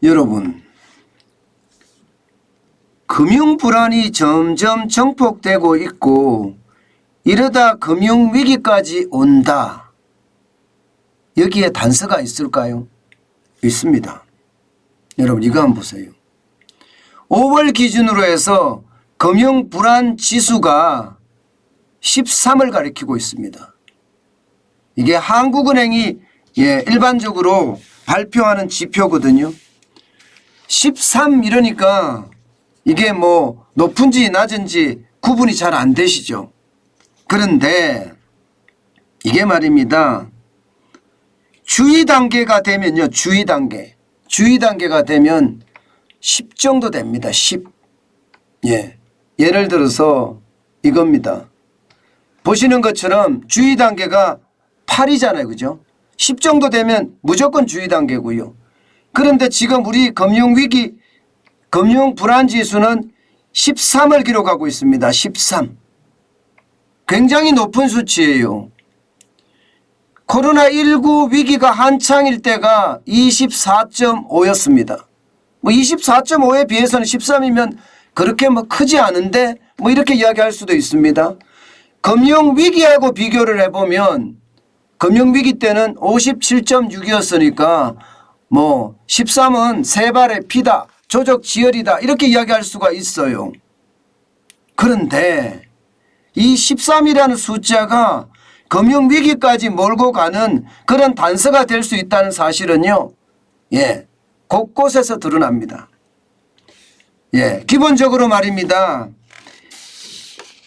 여러분, 금융 불안이 점점 증폭되고 있고 이러다 금융위기까지 온다. 여기에 단서가 있을까요? 있습니다. 여러분 이거 한번 보세요. 5월 기준으로 해서 금융 불안 지수가 13을 가리키고 있습니다. 이게 한국은행이 일반적으로 발표하는 지표거든요. 13 이러니까 이게 뭐 높은지 낮은지 구분이 잘 안 되시죠. 그런데 이게 말입니다. 주의 단계가 되면요. 주의 단계가 되면 10 정도 됩니다. 10. 예를 들어서 이겁니다. 보시는 것처럼 주의 단계가 8이잖아요. 그죠? 10 정도 되면 무조건 주의 단계고요. 그런데 지금 우리 금융위기, 금융불안지수는 13을 기록하고 있습니다. 13. 굉장히 높은 수치예요. 코로나19 위기가 한창일 때가 24.5였습니다. 뭐 24.5에 비해서는 13이면 그렇게 뭐 크지 않은데 뭐 이렇게 이야기할 수도 있습니다. 금융위기하고 비교를 해보면 금융위기 때는 57.6이었으니까 뭐 13은 세 발의 피다, 조적지혈이다 이렇게 이야기할 수가 있어요. 그런데 이 13이라는 숫자가 금융위기까지 몰고 가는 그런 단서가 될 수 있다는 사실은요. 곳곳에서 드러납니다. 기본적으로 말입니다.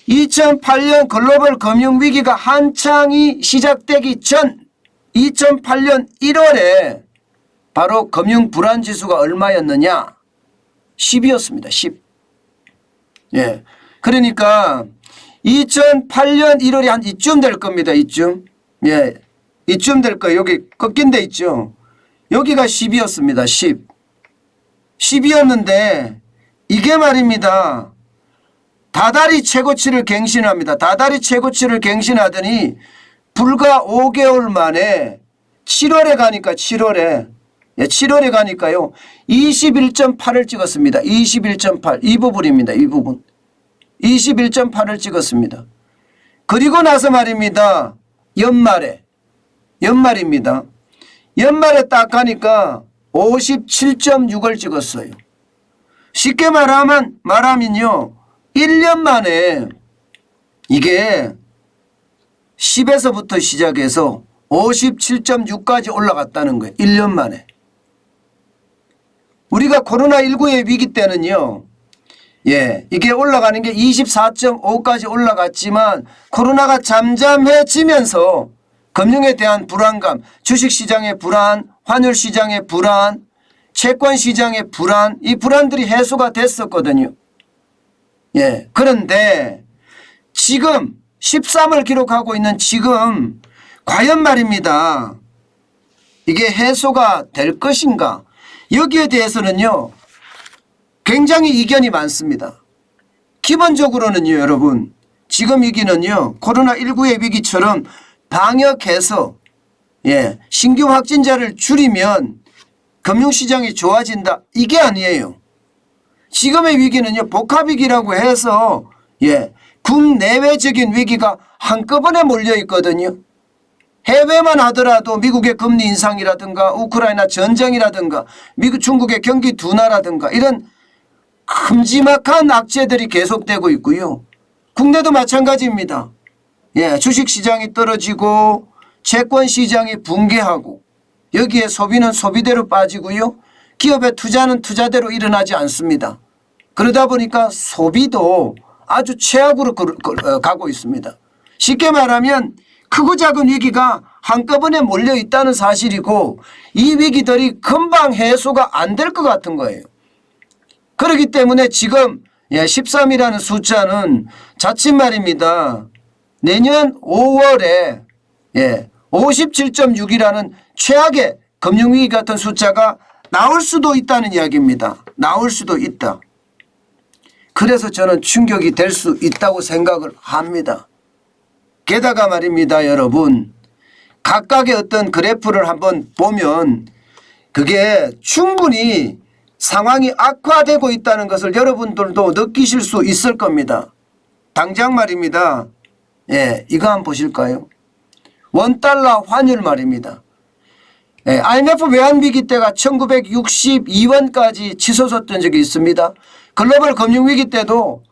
2008년 글로벌 금융위기가 한창이 시작되기 전 2008년 1월에 바로 금융불안지수가 얼마였느냐? 10이었습니다. 10. 그러니까 2008년 1월이 한 이쯤 될 겁니다. 이쯤. 이쯤 될 거예요. 여기 꺾인 데 있죠. 여기가 10이었습니다. 10. 10이었는데 이게 말입니다. 다달이 최고치를 갱신합니다. 다달이 최고치를 갱신하더니 불과 5개월 만에 7월에 가니까 7월에 가니까요. 21.8을 찍었습니다. 21.8 이 부분입니다. 이 부분. 21.8을 찍었습니다. 그리고 나서 말입니다. 연말입니다. 연말에 딱 가니까 57.6을 찍었어요. 쉽게 말하면요. 1년 만에 이게 10에서부터 시작해서 57.6까지 올라갔다는 거예요. 1년 만에. 우리가 코로나19의 위기 때는요. 이게 올라가는 게 24.5까지 올라갔지만 코로나가 잠잠해지면서 금융에 대한 불안감, 주식시장의 불안, 환율시장의 불안, 채권시장의 불안, 이 불안들이 해소가 됐었거든요. 그런데 지금 13을 기록하고 있는 지금 과연 말입니다. 이게 해소가 될 것인가? 여기에 대해서는요. 굉장히 이견이 많습니다. 기본적으로는요. 여러분 지금 위기는요. 코로나19의 위기처럼 방역해서 신규 확진자를 줄이면 금융시장이 좋아진다. 이게 아니에요. 지금의 위기는요. 복합위기라고 해서 국내외적인 위기가 한꺼번에 몰려 있거든요. 해외만 하더라도 미국의 금리 인상이라든가 우크라이나 전쟁이라든가 미국 중국의 경기 둔화라든가 이런 큼지막한 악재들이 계속되고 있고요. 국내도 마찬가지입니다. 주식시장이 떨어지고 채권시장이 붕괴하고 여기에 소비는 소비대로 빠지고요. 기업의 투자는 투자대로 일어나지 않습니다. 그러다 보니까 소비도 아주 최악으로 가고 있습니다. 쉽게 말하면 크고 작은 위기가 한꺼번에 몰려 있다는 사실이고 이 위기들이 금방 해소가 안 될 것 같은 거예요. 그렇기 때문에 지금 13이라는 숫자는 자칫 말입니다. 내년 5월에 57.6이라는 최악의 금융위기 같은 숫자가 나올 수도 있다는 이야기입니다. 나올 수도 있다. 그래서 저는 충격이 될 수 있다고 생각을 합니다. 게다가 말입니다. 여러분 각각의 어떤 그래프를 한번 보면 그게 충분히 상황이 악화되고 있다는 것을 여러분들도 느끼실 수 있을 겁니다. 당장 말입니다. 예, 이거 한번 보실까요? 원달러 환율 말입니다. 예, IMF 외환위기 때가 1962원까지 치솟았던 적이 있습니다. 글로벌 금융위기 때도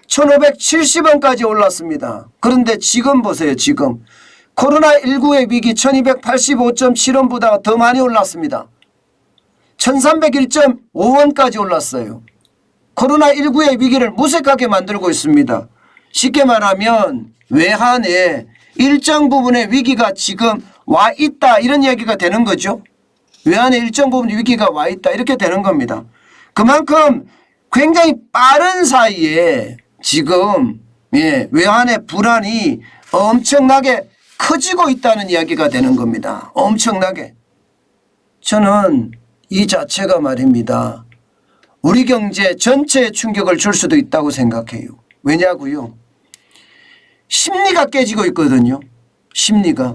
1570원까지 올랐습니다. 그런데 지금 보세요. 지금 코로나19의 위기 1285.7원보다 더 많이 올랐습니다. 1301.5원까지 올랐어요. 코로나19의 위기를 무색하게 만들고 있습니다. 쉽게 말하면 외환에 일정 부분의 위기가 지금 와 있다 이런 이야기가 되는 거죠. 외환에 일정 부분 위기가 와 있다 이렇게 되는 겁니다. 그만큼 굉장히 빠른 사이에 지금 외환의 불안이 엄청나게 커지고 있다는 이야기가 되는 겁니다. 엄청나게. 저는 이 자체가 말입니다. 우리 경제 전체에 충격을 줄 수도 있다고 생각해요. 왜냐고요? 심리가 깨지고 있거든요. 심리가.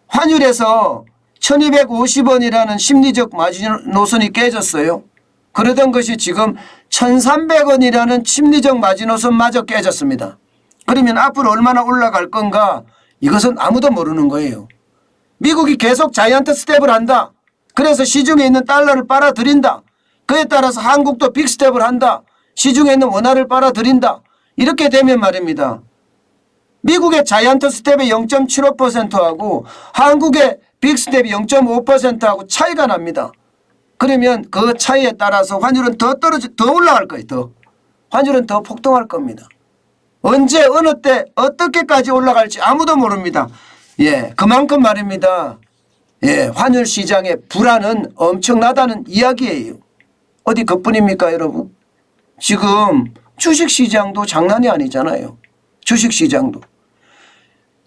환율에서 1250원이라는 심리적 마지노선이 깨졌어요. 그러던 것이 지금 1300원이라는 심리적 마지노선마저 깨졌습니다. 그러면 앞으로 얼마나 올라갈 건가 이것은 아무도 모르는 거예요. 미국이 계속 자이언트 스텝을 한다. 그래서 시중에 있는 달러를 빨아들인다. 그에 따라서 한국도 빅스텝을 한다. 시중에 있는 원화를 빨아들인다. 이렇게 되면 말입니다. 미국의 자이언트 스텝의 0.75%하고 한국의 빅스텝이 0.5%하고 차이가 납니다. 그러면 그 차이에 따라서 환율은 더 올라갈 거예요. 더. 환율은 더 폭등할 겁니다. 언제 어느 때 어떻게까지 올라갈지 아무도 모릅니다. 예, 그만큼 말입니다. 예, 환율 시장의 불안은 엄청나다는 이야기예요. 어디 그뿐입니까 여러분? 지금 주식시장도 장난이 아니잖아요. 주식시장도.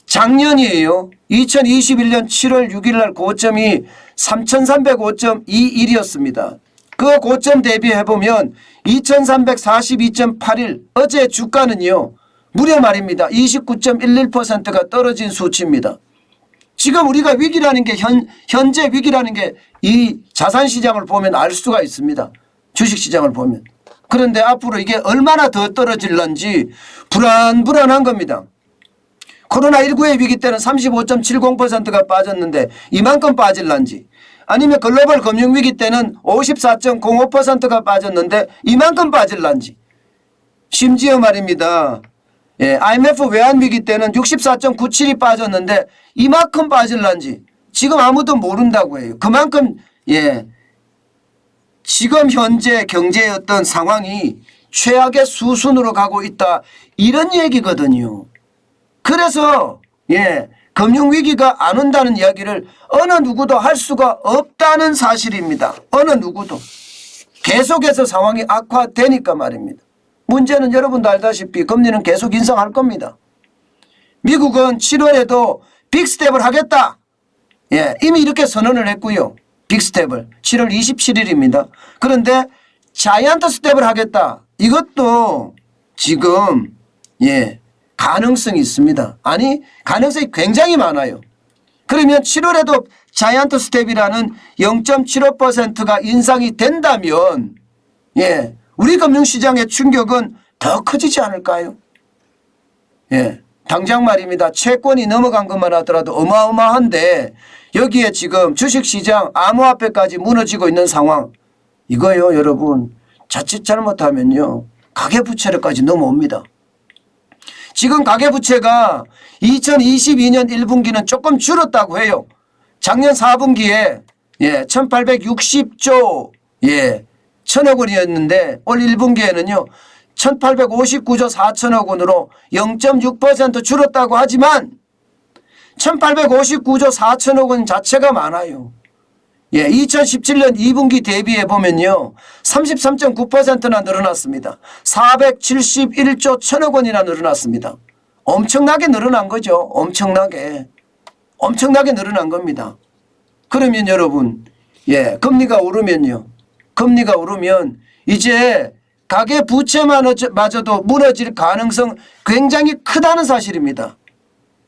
작년이에요. 2021년 7월 6일 날 고점이 3305.21이었습니다. 그 고점 대비해보면 2342.81 어제 주가는요. 무려 말입니다. 29.11%가 떨어진 수치입니다. 지금 우리가 위기라는 게 현재 위기라는 게 이 자산시장을 보면 알 수가 있습니다. 주식시장을 보면. 그런데 앞으로 이게 얼마나 더 떨어질런지 불안한 겁니다. 코로나19의 위기 때는 35.70%가 빠졌는데 이만큼 빠질런지 아니면 글로벌 금융위기 때는 54.05%가 빠졌는데 이만큼 빠질런지 심지어 말입니다. 예, IMF 외환위기 때는 64.97이 빠졌는데 이만큼 빠질런지 지금 아무도 모른다고 해요. 그만큼 지금 현재 경제의 어떤 상황이 최악의 수순으로 가고 있다 이런 얘기거든요. 그래서 금융위기가 안 온다는 이야기를 어느 누구도 할 수가 없다는 사실입니다. 어느 누구도. 계속해서 상황이 악화되니까 말입니다. 문제는 여러분도 알다시피 금리는 계속 인상할 겁니다. 미국은 7월에도 빅스텝을 하겠다. 이미 이렇게 선언을 했고요. 빅스텝을 7월 27일입니다. 그런데 자이언트 스텝을 하겠다. 이것도 지금 가능성이 있습니다. 아니 가능성이 굉장히 많아요. 그러면 7월에도 자이언트 스텝이라는 0.75%가 인상이 된다면 우리 금융시장의 충격은 더 커지지 않을까요? 당장 말입니다. 채권이 넘어간 것만 하더라도 어마어마한데 여기에 지금 주식시장 암호화폐까지 무너지고 있는 상황 이거요 여러분 자칫 잘못하면요 가계부채로까지 넘어옵니다. 지금 가계부채가 2022년 1분기는 조금 줄었다고 해요. 작년 4분기에 1860조 1000억 원이었는데 올 1분기에는요 1859조 4천억 원으로 0.6% 줄었다고 하지만 1859조 4천억 원 자체가 많아요. 2017년 2분기 대비해 보면요 33.9%나 늘어났습니다. 471조 1000억 원이나 늘어났습니다. 엄청나게 늘어난 거죠. 엄청나게 늘어난 겁니다. 그러면 여러분 금리가 오르면요 금리가 오르면 이제 가계부채마저도 무너질 가능성 굉장히 크다는 사실입니다.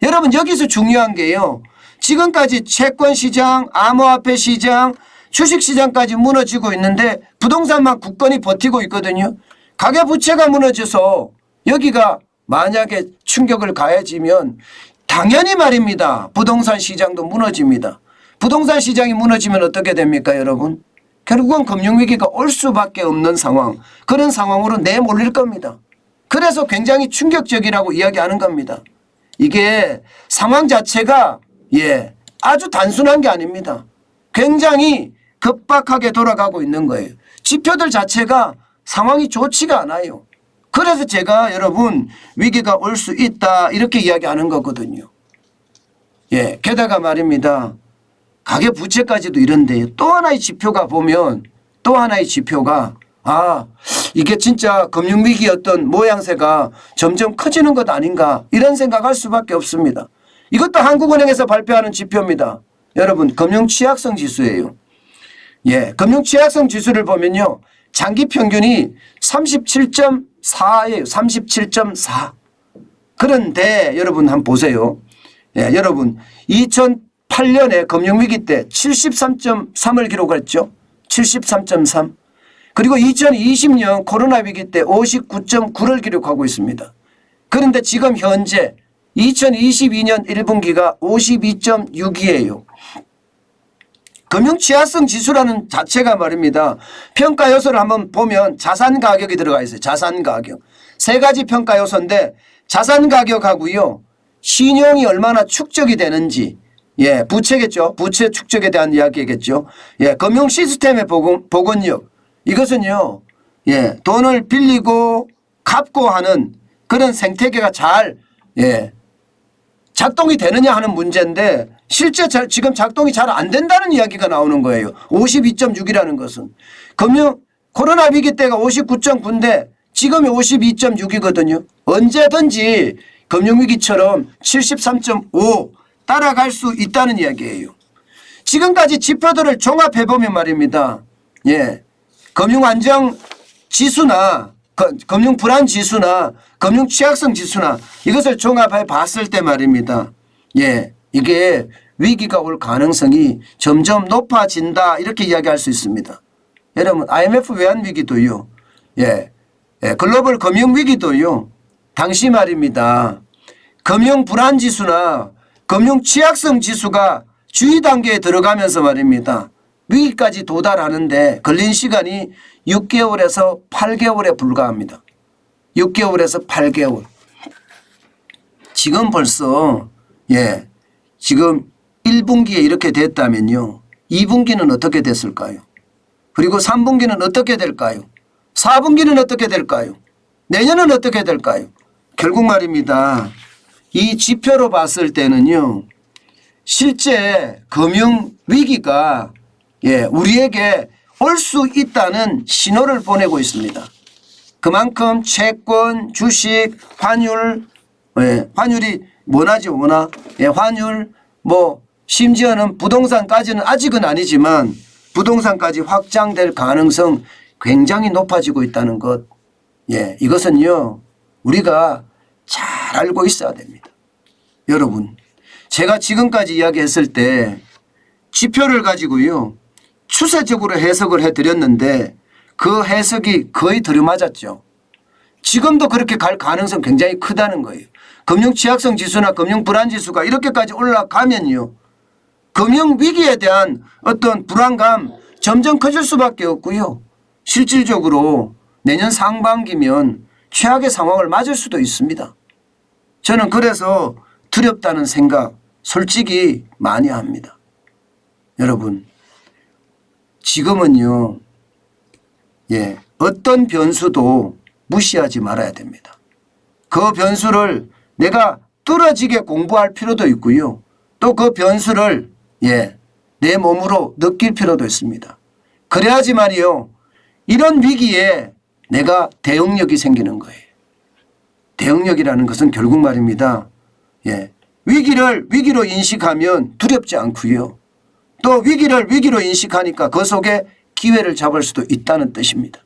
여러분 여기서 중요한 게요. 지금까지 채권시장, 암호화폐 시장, 주식시장까지 무너지고 있는데 부동산만 굳건히 버티고 있거든요. 가계부채가 무너져서 여기가 만약에 충격을 가해지면 당연히 말입니다. 부동산 시장도 무너집니다. 부동산 시장이 무너지면 어떻게 됩니까, 여러분? 결국은 금융위기가 올 수밖에 없는 상황, 그런 상황으로 내몰릴 겁니다. 그래서 굉장히 충격적이라고 이야기하는 겁니다. 이게 상황 자체가 아주 단순한 게 아닙니다. 굉장히 급박하게 돌아가고 있는 거예요. 지표들 자체가 상황이 좋지가 않아요. 그래서 제가 여러분 위기가 올 수 있다 이렇게 이야기하는 거거든요. 게다가 말입니다. 가계부채까지도 이런데 또 하나의 지표가 보면 또 하나의 지표가 이게 진짜 금융위기 어떤 모양새가 점점 커지는 것 아닌가 이런 생각할 수밖에 없습니다. 이것도 한국은행에서 발표하는 지표입니다. 여러분 금융취약성 지수예요. 금융취약성 지수를 보면요. 장기 평균이 37.4예요. 37.4. 그런데 여러분 한번 보세요. 여러분 2008년에 금융위기 때 73.3을 기록했죠. 73.3. 그리고 2020년 코로나 위기 때 59.9를 기록하고 있습니다. 그런데 지금 현재 2022년 1분기가 52.6이에요. 금융취약성 지수라는 자체가 말입니다. 평가 요소를 한번 보면 자산 가격이 들어가 있어요. 자산 가격. 세 가지 평가 요소인데 자산 가격하고요. 신용이 얼마나 축적이 되는지. 부채겠죠. 부채 축적에 대한 이야기겠죠. 금융 시스템의 복원력. 이것은요. 돈을 빌리고 갚고 하는 그런 생태계가 잘 작동이 되느냐 하는 문제인데 실제 지금 작동이 잘 안 된다는 이야기가 나오는 거예요. 52.6이라는 것은. 코로나 위기 때가 59.9인데 지금이 52.6이거든요. 언제든지 금융위기처럼 73.5 따라갈 수 있다는 이야기예요. 지금까지 지표들을 종합해보면 말입니다. 금융안정지수나 금융불안지수나 금융취약성 지수나 이것을 종합해 봤을 때 말입니다. 이게 위기가 올 가능성이 점점 높아진다 이렇게 이야기할 수 있습니다. 여러분 IMF 외환위기도요. 글로벌 금융위기도요. 당시 말입니다. 금융불안지수나 금융취약성 지수가 주의 단계에 들어가면서 말입니다. 위기까지 도달하는데 걸린 시간이 6개월에서 8개월에 불과합니다. 6개월에서 8개월. 지금 벌써 지금 1분기에 이렇게 됐다면요. 2분기는 어떻게 됐을까요? 그리고 3분기는 어떻게 될까요? 4분기는 어떻게 될까요? 내년은 어떻게 될까요? 결국 말입니다. 이 지표로 봤을 때는요. 실제 금융위기가 우리에게 올 수 있다는 신호를 보내고 있습니다. 그만큼 채권, 주식, 환율, 환율이 원하죠, 원화. 환율, 심지어는 부동산까지는 아직은 아니지만 부동산까지 확장될 가능성 굉장히 높아지고 있다는 것. 이것은요, 우리가 잘 알고 있어야 됩니다. 여러분, 제가 지금까지 이야기했을 때 지표를 가지고요, 추세적으로 해석을 해드렸는데 그 해석이 거의 들어맞았죠. 지금도 그렇게 갈 가능성 굉장히 크다는 거예요. 금융취약성 지수나 금융불안지수가 이렇게까지 올라가면요. 금융위기에 대한 어떤 불안감 점점 커질 수밖에 없고요. 실질적으로 내년 상반기면 최악의 상황을 맞을 수도 있습니다. 저는 그래서 두렵다는 생각 솔직히 많이 합니다. 여러분 지금은요. 어떤 변수도 무시하지 말아야 됩니다. 그 변수를 내가 뚫어지게 공부할 필요도 있고요. 또 그 변수를 내 몸으로 느낄 필요도 있습니다. 그래야지만이요. 이런 위기에 내가 대응력이 생기는 거예요. 대응력이라는 것은 결국 말입니다. 위기를 위기로 인식하면 두렵지 않고요. 또 위기를 위기로 인식하니까 그 속에 기회를 잡을 수도 있다는 뜻입니다.